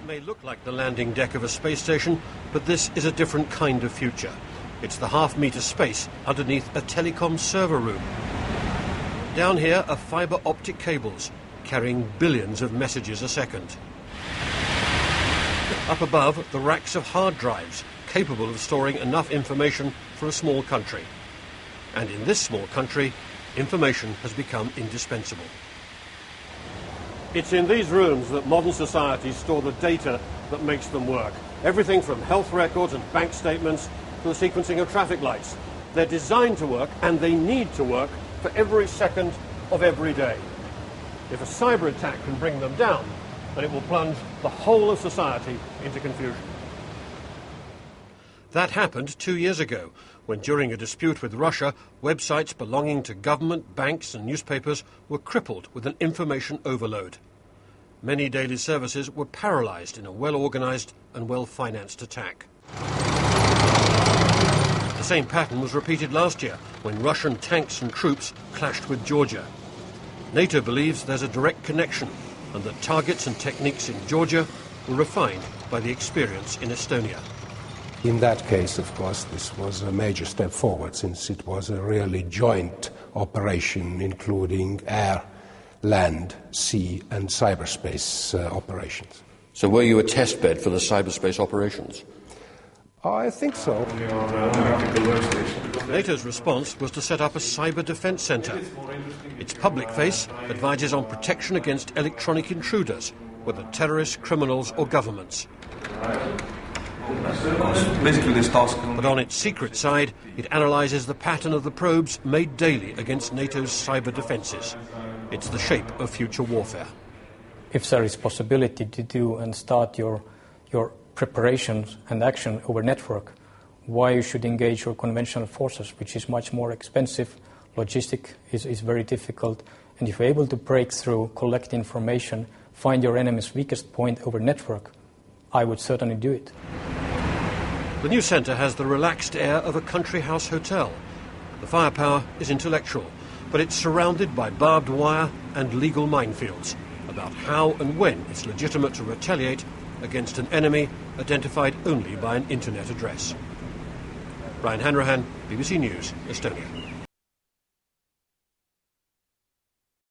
It may look like the landing deck of a space station, but this is a different kind of future. It's the half-metre space underneath a telecom server room. Down here are fibre optic cables carrying billions of messages a second. Up above, the racks of hard drives capable of storing enough information for a small country. And in this small country, information has become indispensable. It's in these rooms that modern societies store the data that makes them work. Everything from health records and bank statements to the sequencing of traffic lights. They're designed to work, and they need to work for every second of every day. If a cyber attack can bring them down, then it will plunge the whole of society into confusion. That happened 2 years ago, when during a dispute with Russia, websites belonging to government, banks and newspapers were crippled with an information overload. Many daily services were paralysed in a well-organised and well-financed attack. The same pattern was repeated last year, when Russian tanks and troops clashed with Georgia. NATO believes there's a direct connection, and that targets and techniques in Georgia were refined by the experience in Estonia. In that case, of course, this was a major step forward, since it was a really joint operation, including air, land, sea and cyberspace operations. So were you a test bed for the cyberspace operations? I think so. NATO's response was to set up a cyber defence centre. Its public face advises on protection against electronic intruders, whether terrorists, criminals or governments. But on its secret side, it analyses the pattern of the probes made daily against NATO's cyber defences. It's the shape of future warfare. If there is possibility to do and start your preparations and action over network, why you should engage your conventional forces, which is much more expensive, logistic is very difficult, and if you're able to break through, collect information, find your enemy's weakest point over network, I would certainly do it. The new centre has the relaxed air of a country house hotel. The firepower is intellectual, but it's surrounded by barbed wire and legal minefields about how and when it's legitimate to retaliate against an enemy identified only by an internet address. Brian Hanrahan, BBC News, Estonia.